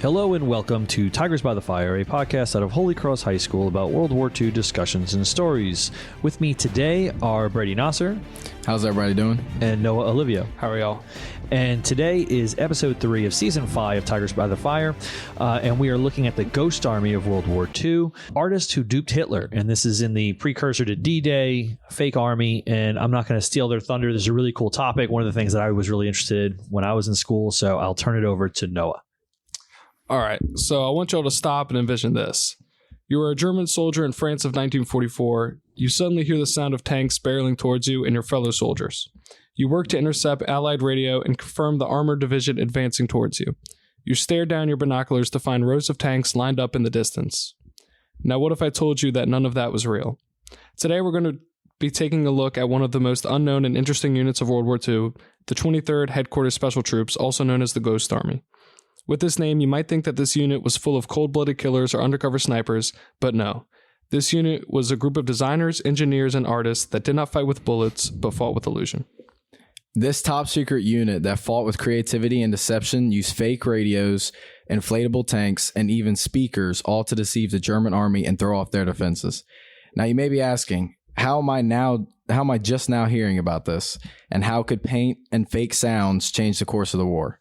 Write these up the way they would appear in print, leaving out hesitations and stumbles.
Hello and welcome to Tigers by the Fire, a podcast out of Holy Cross High School about World War II discussions and stories. With me today are Brady Nasser. How's everybody doing? And Noah Olivio. How are y'all? And today is episode 3 of season 5 of Tigers by the Fire, and we are looking at the Ghost Army of World War II, artists who duped Hitler, and this is in the precursor to D-Day, fake army, and I'm not going to steal their thunder. This is a really cool topic, one of the things that I was really interested in when I was in school, so I'll turn it over to Noah. All right, so I want y'all to stop and envision this. You are a German soldier in France of 1944. You suddenly hear the sound of tanks barreling towards you and your fellow soldiers. You work to intercept Allied radio and confirm the armored division advancing towards you. You stare down your binoculars to find rows of tanks lined up in the distance. Now, what if I told you that none of that was real? Today, we're going to be taking a look at one of the most unknown and interesting units of World War II, the 23rd Headquarters Special Troops, also known as the Ghost Army. With this name, you might think that this unit was full of cold-blooded killers or undercover snipers, but no. This unit was a group of designers, engineers, and artists that did not fight with bullets, but fought with illusion. This top-secret unit that fought with creativity and deception used fake radios, inflatable tanks, and even speakers, all to deceive the German army and throw off their defenses. Now, you may be asking, how am I just now hearing about this? And how could paint and fake sounds change the course of the war?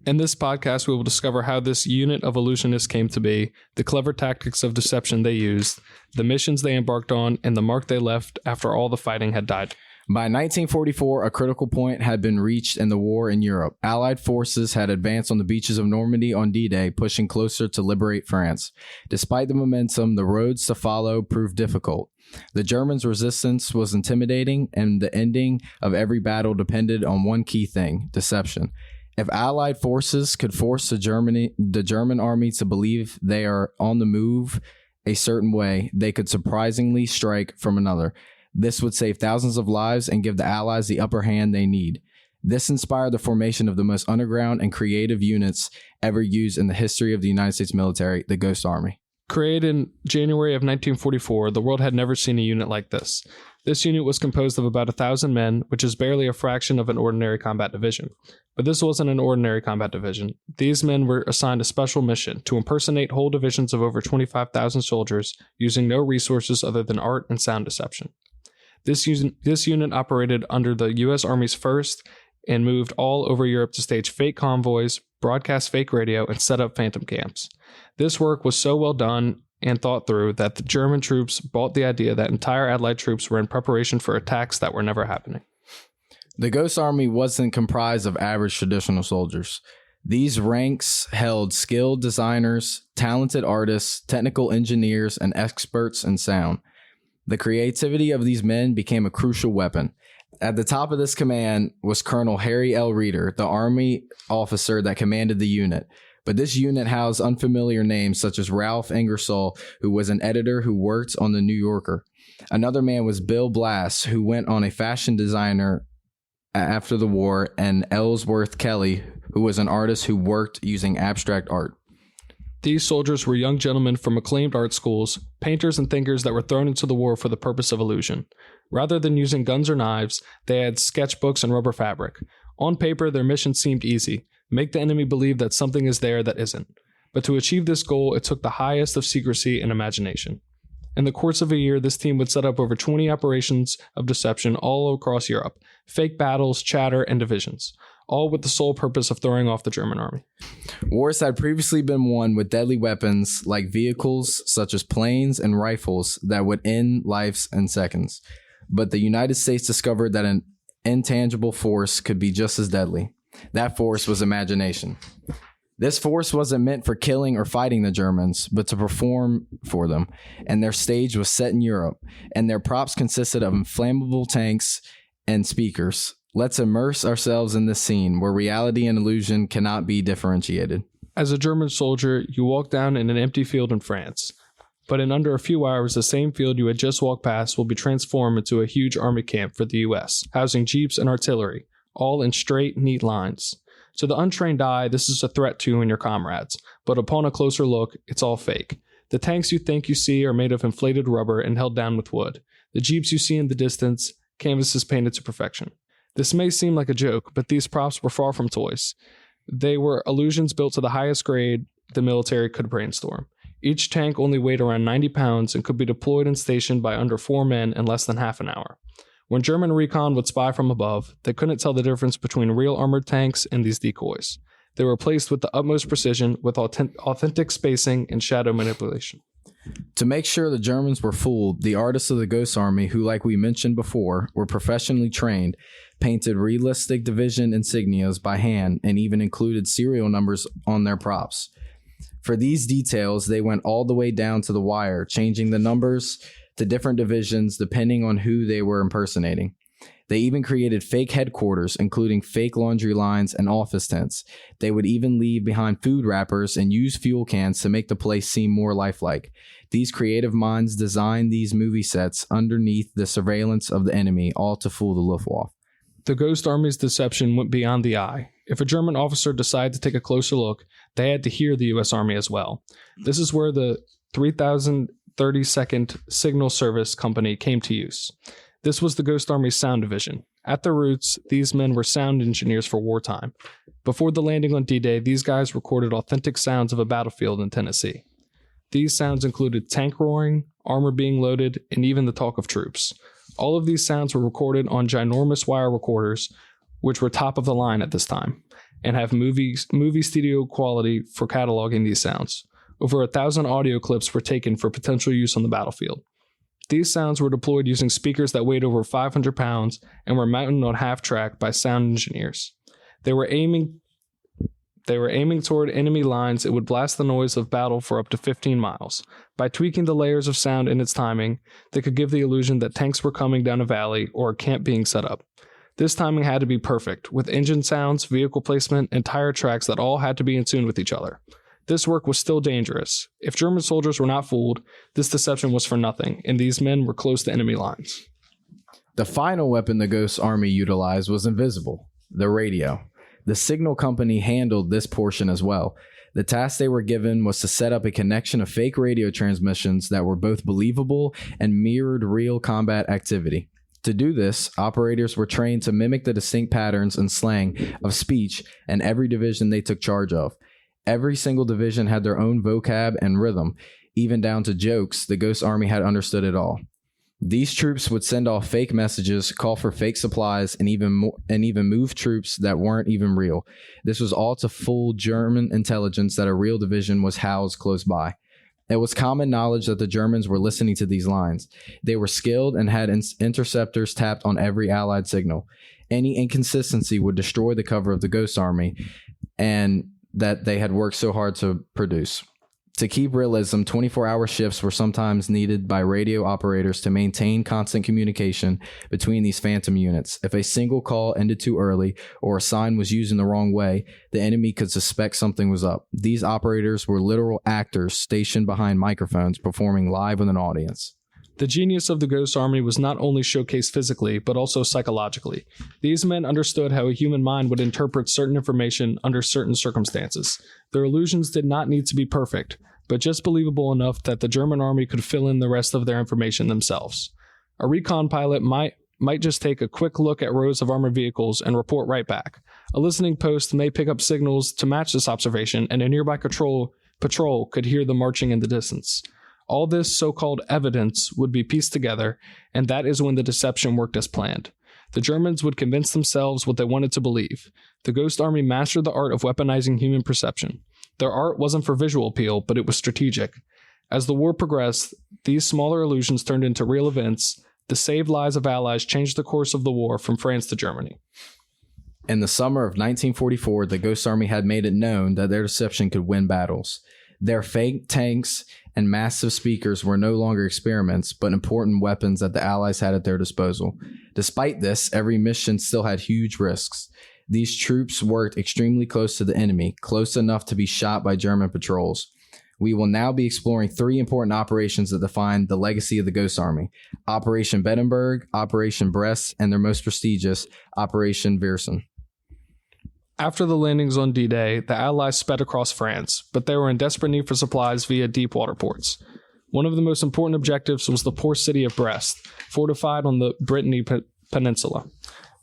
In this podcast, we will discover how this unit of illusionists came to be, the clever tactics of deception they used, the missions they embarked on, and the mark they left after all the fighting had died. By 1944, a critical point had been reached in the war in Europe. Allied forces had advanced on the beaches of Normandy on D-Day, pushing closer to liberate France. Despite the momentum, the roads to follow proved difficult. The Germans' resistance was intimidating, and the ending of every battle depended on one key thing: deception. If Allied forces could force the German army to believe they are on the move a certain way, they could surprisingly strike from another. This would save thousands of lives and give the Allies the upper hand they need. This inspired the formation of the most underground and creative units ever used in the history of the United States military, the Ghost Army. Created in January of 1944, the world had never seen a unit like this. This unit was composed of about 1,000 men, which is barely a fraction of an ordinary combat division. But this wasn't an ordinary combat division. These men were assigned a special mission to impersonate whole divisions of over 25,000 soldiers using no resources other than art and sound deception. This unit operated under the U.S. Army's 1st and moved all over Europe to stage fake convoys, broadcast fake radio, and set up phantom camps. This work was so well done and thought through that the German troops bought the idea that entire Allied troops were in preparation for attacks that were never happening. The Ghost Army wasn't comprised of average traditional soldiers. These ranks held skilled designers, talented artists, technical engineers, and experts in sound. The creativity of these men became a crucial weapon. At the top of this command was Colonel Harry L. Reeder, the Army officer that commanded the unit. But this unit housed unfamiliar names such as Ralph Ingersoll, who was an editor who worked on the New Yorker. Another man was Bill Blass, who went on a fashion designer after the war, and Ellsworth Kelly, who was an artist who worked using abstract art. These soldiers were young gentlemen from acclaimed art schools, painters and thinkers that were thrown into the war for the purpose of illusion. Rather than using guns or knives, they had sketchbooks and rubber fabric. On paper, their mission seemed easy: make the enemy believe that something is there that isn't. But to achieve this goal, it took the highest of secrecy and imagination. In the course of a year, this team would set up over 20 operations of deception all across Europe, fake battles, chatter, and divisions, all with the sole purpose of throwing off the German army. Wars had previously been won with deadly weapons like vehicles such as planes and rifles that would end lives in seconds. But the United States discovered that an intangible force could be just as deadly. That force was imagination. This force wasn't meant for killing or fighting the Germans, but to perform for them. And their stage was set in Europe, and their props consisted of inflammable tanks and speakers. Let's immerse ourselves in this scene where reality and illusion cannot be differentiated. As a German soldier, you walk down in an empty field in France. But in under a few hours, the same field you had just walked past will be transformed into a huge army camp for the U.S., housing jeeps and artillery, all in straight, neat lines. To the untrained eye, this is a threat to you and your comrades, but upon a closer look, it's all fake. The tanks you think you see are made of inflated rubber and held down with wood. The jeeps you see in the distance, canvases painted to perfection. This may seem like a joke, but these props were far from toys. They were illusions built to the highest grade the military could brainstorm. Each tank only weighed around 90 pounds and could be deployed and stationed by under 4 men in less than half an hour. When German recon would spy from above, they couldn't tell the difference between real armored tanks and these decoys. They were placed with the utmost precision, with authentic spacing and shadow manipulation. To make sure the Germans were fooled, the artists of the Ghost Army, who, like we mentioned before, were professionally trained, painted realistic division insignias by hand and even included serial numbers on their props. For these details, they went all the way down to the wire, changing the numbers to different divisions depending on who they were impersonating. They even created fake headquarters, including fake laundry lines and office tents. They would even leave behind food wrappers and use fuel cans to make the place seem more lifelike. These creative minds designed these movie sets underneath the surveillance of the enemy, all to fool the Luftwaffe. The Ghost Army's deception went beyond the eye. If a German officer decided to take a closer look, they had to hear the U.S. Army as well. This is where the 3032nd Signal Service Company came to use. This was the Ghost Army's sound division. At their roots, these men were sound engineers for wartime. Before the landing on D-Day, these guys recorded authentic sounds of a battlefield in Tennessee. These sounds included tank roaring, armor being loaded, and even the talk of troops. All of these sounds were recorded on ginormous wire recorders, which were top of the line at this time, and have movie studio quality for cataloging these sounds. Over 1,000 audio clips were taken for potential use on the battlefield. These sounds were deployed using speakers that weighed over 500 pounds and were mounted on half-track by sound engineers. They were aiming toward enemy lines. It would blast the noise of battle for up to 15 miles. By tweaking the layers of sound in its timing, they could give the illusion that tanks were coming down a valley or a camp being set up. This timing had to be perfect, with engine sounds, vehicle placement, and tire tracks that all had to be in tune with each other. This work was still dangerous. If German soldiers were not fooled, this deception was for nothing, and these men were close to enemy lines. The final weapon the Ghost Army utilized was invisible, the radio. The signal company handled this portion as well. The task they were given was to set up a connection of fake radio transmissions that were both believable and mirrored real combat activity. To do this, operators were trained to mimic the distinct patterns and slang of speech in every division they took charge of. Every single division had their own vocab and rhythm, even down to jokes. The Ghost Army had understood it all. These troops would send off fake messages, call for fake supplies, and even move troops that weren't even real. This was all to fool German intelligence that a real division was housed close by. It was common knowledge that the Germans were listening to these lines. They were skilled and had interceptors tapped on every Allied signal. Any inconsistency would destroy the cover of the Ghost Army, and that they had worked so hard to produce. To keep realism, 24-hour shifts were sometimes needed by radio operators to maintain constant communication between these phantom units. If a single call ended too early or a sign was used in the wrong way, the enemy could suspect something was up. These operators were literal actors stationed behind microphones performing live with an audience. The genius of the Ghost Army was not only showcased physically, but also psychologically. These men understood how a human mind would interpret certain information under certain circumstances. Their illusions did not need to be perfect, but just believable enough that the German army could fill in the rest of their information themselves. A recon pilot might just take a quick look at rows of armored vehicles and report right back. A listening post may pick up signals to match this observation, and a nearby patrol could hear the marching in the distance. All this so-called evidence would be pieced together, and that is when the deception worked as planned. The Germans would convince themselves what they wanted to believe. The Ghost Army mastered the art of weaponizing human perception. Their art wasn't for visual appeal, but it was strategic. As the war progressed, these smaller illusions turned into real events. The saved lives of allies changed the course of the war from France to Germany. In the summer of 1944, the Ghost Army had made it known that their deception could win battles. Their fake tanks and massive speakers were no longer experiments, but important weapons that the Allies had at their disposal. Despite this, every mission still had huge risks. These troops worked extremely close to the enemy, close enough to be shot by German patrols. We will now be exploring 3 important operations that define the legacy of the Ghost Army: Operation Bedenberg, Operation Brest, and their most prestigious, Operation Viersen. After the landings on D-Day, the Allies sped across France, but they were in desperate need for supplies via deep water ports. One of the most important objectives was the port city of Brest, fortified on the Brittany Peninsula.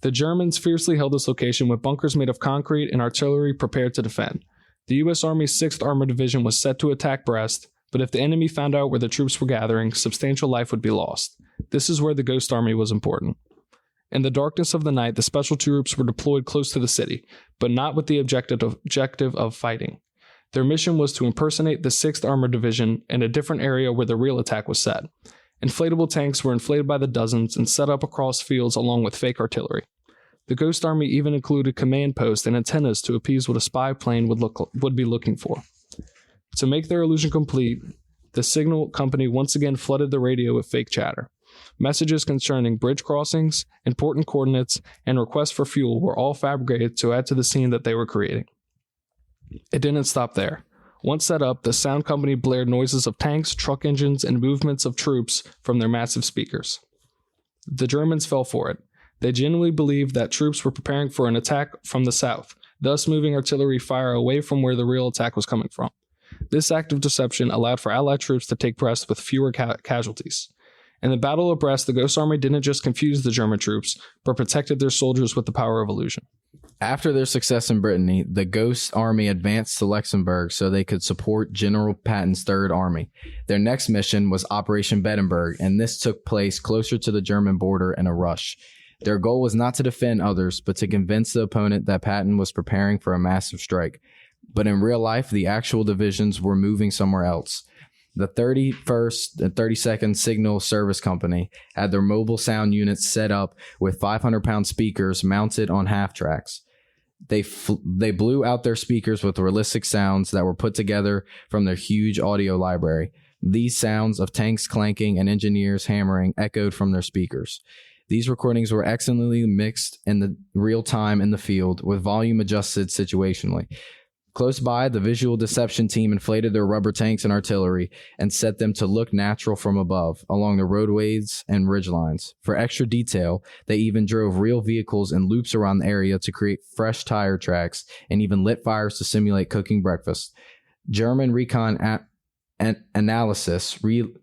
The Germans fiercely held this location with bunkers made of concrete and artillery prepared to defend. The U.S. Army's 6th Armored Division was set to attack Brest, but if the enemy found out where the troops were gathering, substantial life would be lost. This is where the Ghost Army was important. In the darkness of the night, the special troops were deployed close to the city, but not with the objective of fighting. Their mission was to impersonate the 6th Armored Division in a different area where the real attack was set. Inflatable tanks were inflated by the dozens and set up across fields along with fake artillery. The Ghost Army even included command posts and antennas to appease what a spy plane would be looking for. To make their illusion complete, the signal company once again flooded the radio with fake chatter. Messages concerning bridge crossings, important coordinates, and requests for fuel were all fabricated to add to the scene that they were creating. It didn't stop there. Once set up, the sound company blared noises of tanks, truck engines, and movements of troops from their massive speakers. The Germans fell for it. They genuinely believed that troops were preparing for an attack from the south, thus moving artillery fire away from where the real attack was coming from. This act of deception allowed for Allied troops to take Brest with fewer casualties. In the Battle of Brest, the Ghost Army didn't just confuse the German troops, but protected their soldiers with the power of illusion. After their success in Brittany, the Ghost Army advanced to Luxembourg so they could support General Patton's Third Army. Their next mission was Operation Bettenberg, and this took place closer to the German border in a rush. Their goal was not to defend others, but to convince the opponent that Patton was preparing for a massive strike. But in real life, the actual divisions were moving somewhere else. The 31st and 32nd Signal Service Company had their mobile sound units set up with 500-pound speakers mounted on half-tracks. They blew out their speakers with realistic sounds that were put together from their huge audio library. These sounds of tanks clanking and engineers hammering echoed from their speakers. These recordings were excellently mixed in the real time in the field, with volume adjusted situationally. Close by, the visual deception team inflated their rubber tanks and artillery and set them to look natural from above, along the roadways and ridgelines. For extra detail, they even drove real vehicles in loops around the area to create fresh tire tracks and even lit fires to simulate cooking breakfast. German recon analysis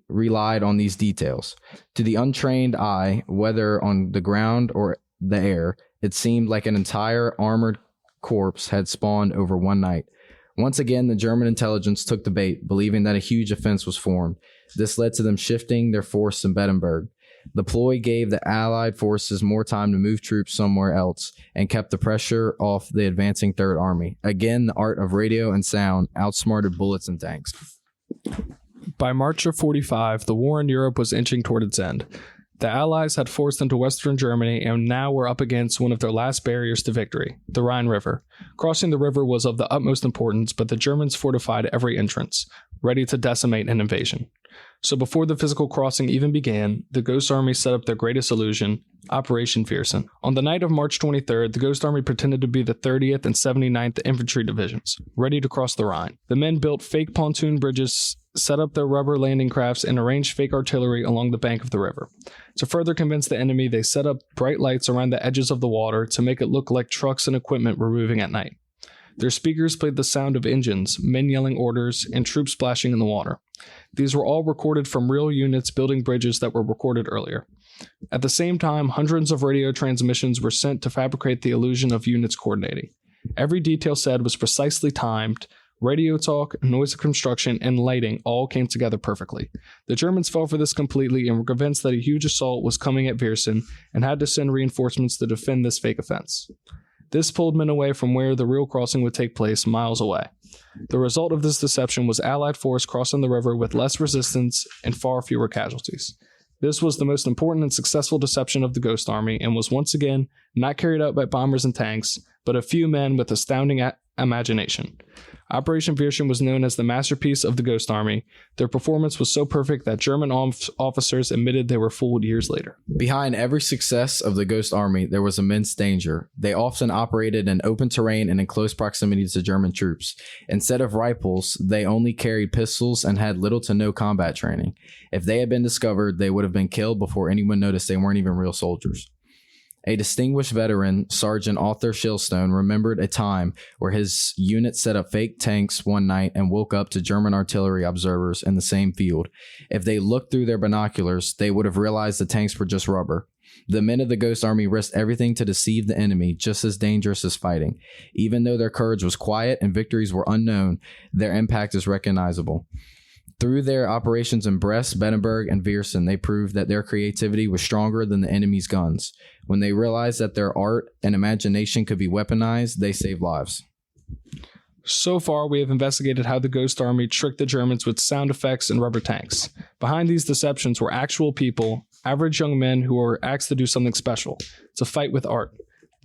relied on these details. To the untrained eye, whether on the ground or the air, it seemed like an entire armored corps had spawned over one night. Once again, the German intelligence took the bait, believing that a huge offense was formed. This led to them shifting their force in Bettenberg. The ploy gave the Allied forces more time to move troops somewhere else and kept the pressure off the advancing Third Army. Again, the art of radio and sound outsmarted bullets and tanks. By March of 45, the war in Europe was inching toward its end. The Allies had forced into Western Germany and now were up against one of their last barriers to victory, the Rhine River. Crossing the river was of the utmost importance, but the Germans fortified every entrance, ready to decimate an invasion. So before the physical crossing even began, the Ghost Army set up their greatest illusion, Operation Viersen. On the night of March 23rd, the Ghost Army pretended to be the 30th and 79th Infantry Divisions, ready to cross the Rhine. The men built fake pontoon bridges, set up their rubber landing crafts, and arranged fake artillery along the bank of the river. To further convince the enemy, they set up bright lights around the edges of the water to make it look like trucks and equipment were moving at night. Their speakers played the sound of engines, men yelling orders, and troops splashing in the water. These were all recorded from real units building bridges that were recorded earlier. At the same time, hundreds of radio transmissions were sent to fabricate the illusion of units coordinating. Every detail said was precisely timed. Radio talk, noise of construction, and lighting all came together perfectly. The Germans fell for this completely and were convinced that a huge assault was coming at Viersen and had to send reinforcements to defend this fake offense. This pulled men away from where the real crossing would take place, miles away. The result of this deception was Allied force crossing the river with less resistance and far fewer casualties. This was the most important and successful deception of the Ghost Army and was once again not carried out by bombers and tanks, but a few men with astounding imagination. Operation Viersen was known as the masterpiece of the Ghost Army. Their performance was so perfect that German officers admitted they were fooled years later. Behind every success of the Ghost Army, there was immense danger. They often operated in open terrain and in close proximity to German troops. Instead of rifles, they only carried pistols and had little to no combat training. If they had been discovered, they would have been killed before anyone noticed they weren't even real soldiers. A distinguished veteran, Sergeant Arthur Shilstone, remembered a time where his unit set up fake tanks one night and woke up to German artillery observers in the same field. If they looked through their binoculars, they would have realized the tanks were just rubber. The men of the Ghost Army risked everything to deceive the enemy, just as dangerous as fighting. Even though their courage was quiet and victories were unknown, their impact is recognizable. Through their operations in Brest, Bedenburg, and Viersen, they proved that their creativity was stronger than the enemy's guns. When they realized that their art and imagination could be weaponized, they saved lives. So far, we have investigated how the Ghost Army tricked the Germans with sound effects and rubber tanks. Behind these deceptions were actual people, average young men who were asked to do something special, to fight with art.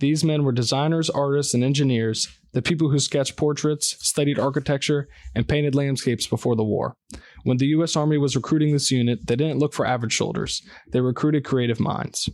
These men were designers, artists, and engineers, the people who sketched portraits, studied architecture, and painted landscapes before the war. When the U.S. Army was recruiting this unit, they didn't look for average soldiers. They recruited creative minds.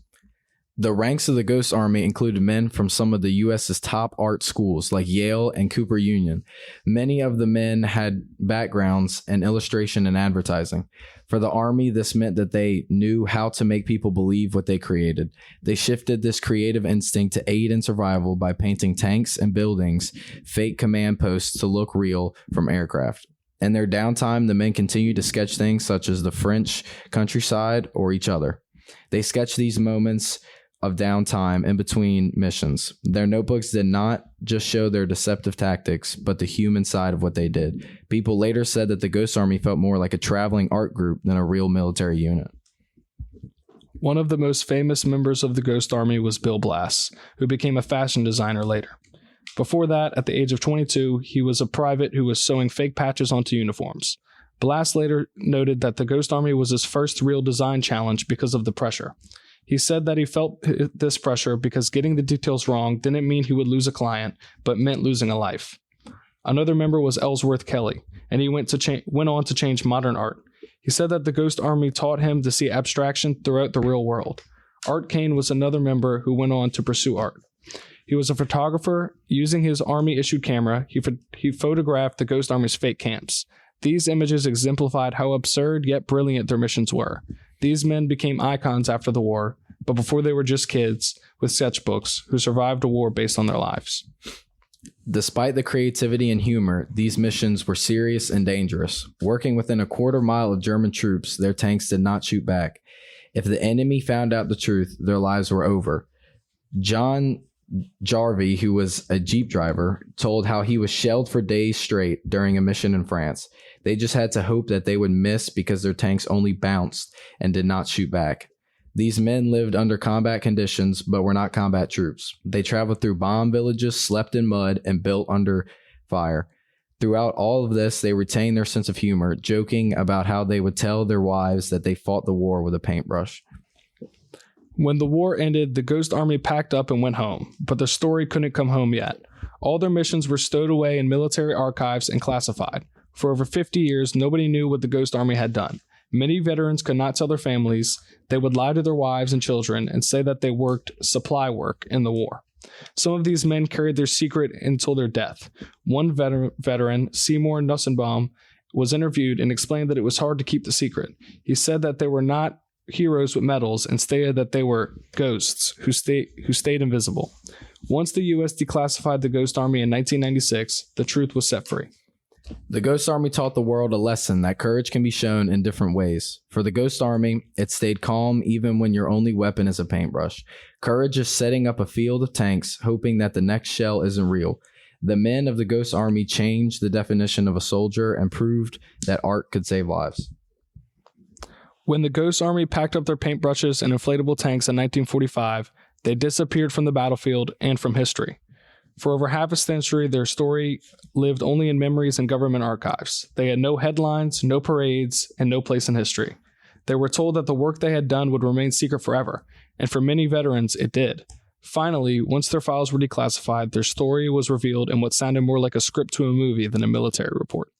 The ranks of the Ghost Army included men from some of the U.S.'s top art schools like Yale and Cooper Union. Many of the men had backgrounds in illustration and advertising. For the Army, this meant that they knew how to make people believe what they created. They shifted this creative instinct to aid in survival by painting tanks and buildings, fake command posts to look real from aircraft. In their downtime, the men continued to sketch things such as the French countryside or each other. They sketched these moments of downtime in between missions. Their notebooks did not just show their deceptive tactics, but the human side of what they did. People later said that the Ghost Army felt more like a traveling art group than a real military unit. One of the most famous members of the Ghost Army was Bill Blass, who became a fashion designer later. Before that, at the age of 22, he was a private who was sewing fake patches onto uniforms. Blass later noted that the Ghost Army was his first real design challenge because of the pressure. He said that he felt this pressure because getting the details wrong didn't mean he would lose a client, but meant losing a life. Another member was Ellsworth Kelly, and he went on to change modern art. He said that the Ghost Army taught him to see abstraction throughout the real world. Art Kane was another member who went on to pursue art. He was a photographer. Using his Army-issued camera, he photographed the Ghost Army's fake camps. These images exemplified how absurd yet brilliant their missions were. These men became icons after the war, but before they were just kids with sketchbooks who survived a war based on their lives. Despite the creativity and humor, these missions were serious and dangerous. Working within a quarter mile of German troops, their tanks did not shoot back. If the enemy found out the truth, their lives were over. John Jarvie, who was a Jeep driver, told how he was shelled for days straight during a mission in France. They just had to hope that they would miss because their tanks only bounced and did not shoot back. These men lived under combat conditions, but were not combat troops. They traveled through bomb villages, slept in mud, and built under fire. Throughout all of this, they retained their sense of humor, joking about how they would tell their wives that they fought the war with a paintbrush. When the war ended, the Ghost Army packed up and went home, but the story couldn't come home yet. All their missions were stowed away in military archives and classified. For over 50 years, nobody knew what the Ghost Army had done. Many veterans could not tell their families. They would lie to their wives and children and say that they worked supply work in the war. Some of these men carried their secret until their death. One veteran, Seymour Nussenbaum, was interviewed and explained that it was hard to keep the secret. He said that they were not heroes with medals and stated that they were ghosts who stayed invisible. Once the U.S. declassified the Ghost Army in 1996, the truth was set free. The Ghost Army taught the world a lesson that courage can be shown in different ways. For the Ghost Army, it stayed calm even when your only weapon is a paintbrush. Courage is setting up a field of tanks, hoping that the next shell isn't real. The men of the Ghost Army changed the definition of a soldier and proved that art could save lives. When the Ghost Army packed up their paintbrushes and inflatable tanks in 1945, they disappeared from the battlefield and from history. For over half a century, their story lived only in memories and government archives. They had no headlines, no parades, and no place in history. They were told that the work they had done would remain secret forever, and for many veterans, it did. Finally, once their files were declassified, their story was revealed in what sounded more like a script to a movie than a military report.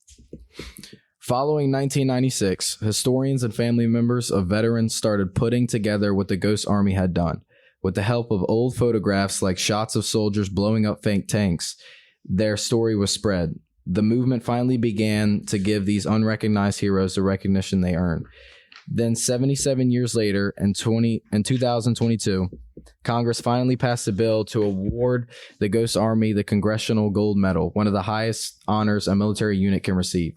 Following 1996, historians and family members of veterans started putting together what the Ghost Army had done. With the help of old photographs like shots of soldiers blowing up fake tanks, their story was spread. The movement finally began to give these unrecognized heroes the recognition they earned. Then 77 years later, in 2022, Congress finally passed a bill to award the Ghost Army the Congressional Gold Medal, one of the highest honors a military unit can receive.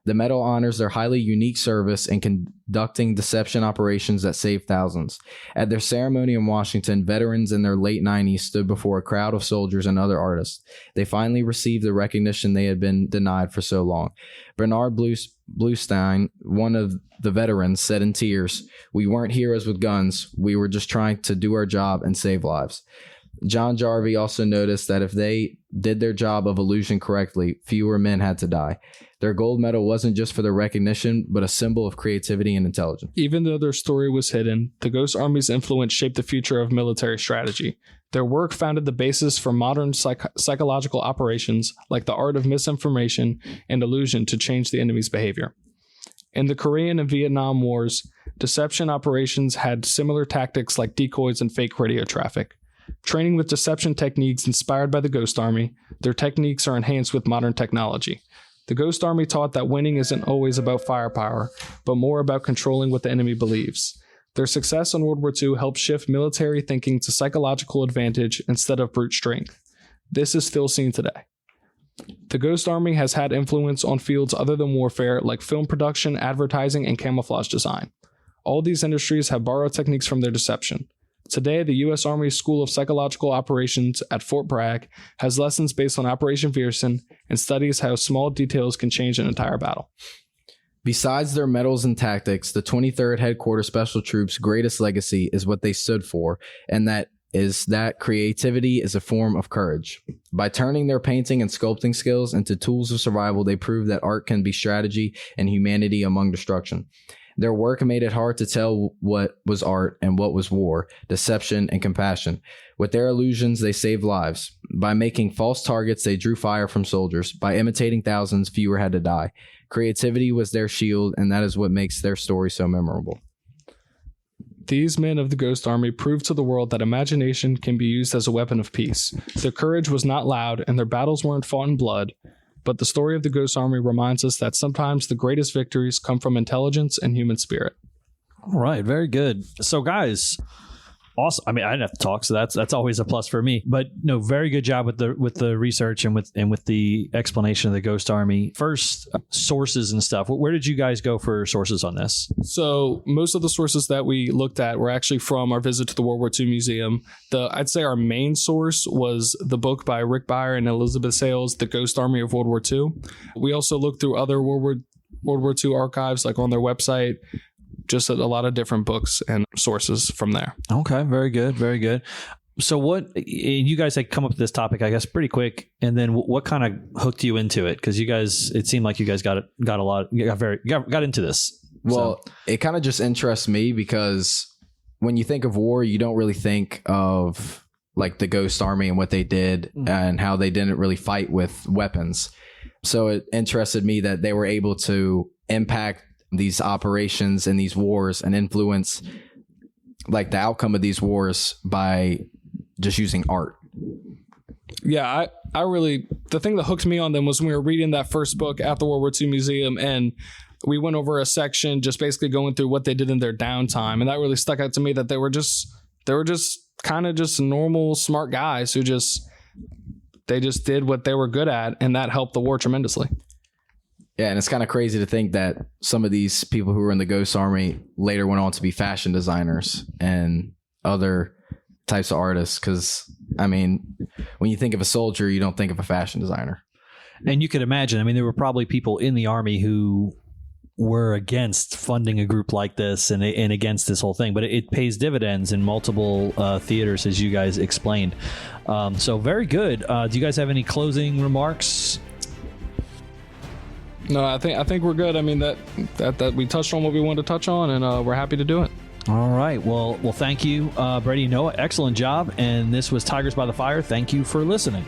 The medal honors their highly unique service in conducting deception operations that saved thousands. At their ceremony in Washington, veterans in their late 90s stood before a crowd of soldiers and other artists. They finally received the recognition they had been denied for so long. Bernard Bluestein, one of the veterans, said in tears, "We weren't heroes with guns. We were just trying to do our job and save lives." John Jarvie also noticed that if they did their job of illusion correctly, fewer men had to die. Their gold medal wasn't just for their recognition, but a symbol of creativity and intelligence. Even though their story was hidden, the Ghost Army's influence shaped the future of military strategy. Their work founded the basis for modern psychological operations like the art of misinformation and illusion to change the enemy's behavior. In the Korean and Vietnam Wars, deception operations had similar tactics like decoys and fake radio traffic. Training with deception techniques inspired by the Ghost Army, their techniques are enhanced with modern technology. The Ghost Army taught that winning isn't always about firepower, but more about controlling what the enemy believes. Their success in World War II helped shift military thinking to psychological advantage instead of brute strength. This is still seen today. The Ghost Army has had influence on fields other than warfare like film production, advertising, and camouflage design. All these industries have borrowed techniques from their deception. Today, the U.S. Army School of Psychological Operations at Fort Bragg has lessons based on Operation Fearson and studies how small details can change an entire battle. Besides their medals and tactics, the 23rd Headquarters Special Troops' greatest legacy is what they stood for, and that is that creativity is a form of courage. By turning their painting and sculpting skills into tools of survival, they proved that art can be strategy and humanity among destruction. Their work made it hard to tell what was art and what was war, deception, and compassion. With their illusions, they saved lives. By making false targets, they drew fire from soldiers. By imitating thousands, fewer had to die. Creativity was their shield, and that is what makes their story so memorable. These men of the Ghost Army proved to the world that imagination can be used as a weapon of peace. Their courage was not loud, and their battles weren't fought in blood. But the story of the Ghost Army reminds us that sometimes the greatest victories come from intelligence and human spirit. All right, very good. So, guys, awesome. I mean, I didn't have to talk, so that's always a plus for me. But no, very good job with the research and with the explanation of the Ghost Army. First, sources and stuff. Where did you guys go for sources on this? So most of the sources that we looked at were actually from our visit to the World War II Museum. I'd say our main source was the book by Rick Beyer and Elizabeth Sales, The Ghost Army of World War II. We also looked through other World War II archives, like on their website. Just a lot of different books and sources from there. Okay, very good, very good. So you guys had come up with this topic, I guess, pretty quick. And then what kind of hooked you into it? Because you guys, it seemed like you guys got into this. Well, it kind of just interests me because when you think of war, you don't really think of like the Ghost Army and what they did and how they didn't really fight with weapons. So it interested me that they were able to impact these operations and these wars and influence like the outcome of these wars by just using art. Yeah, I really, the thing that hooked me on them was when we were reading that first book at the World War II Museum, and we went over a section just basically going through what they did in their downtime. And that really stuck out to me, that they were just kind of just normal, smart guys who they just did what they were good at, and that helped the war tremendously. Yeah, and it's kind of crazy to think that some of these people who were in the Ghost Army later went on to be fashion designers and other types of artists. Because, I mean, when you think of a soldier, you don't think of a fashion designer. And you could imagine, I mean, there were probably people in the Army who were against funding a group like this and against this whole thing. But it pays dividends in multiple theaters, as you guys explained. So very good. Do you guys have any closing remarks? No, I think we're good. I mean, that we touched on what we wanted to touch on, and we're happy to do it. All right. Well, thank you, Brady and Noah. Excellent job. And this was Tigers by the Fire. Thank you for listening.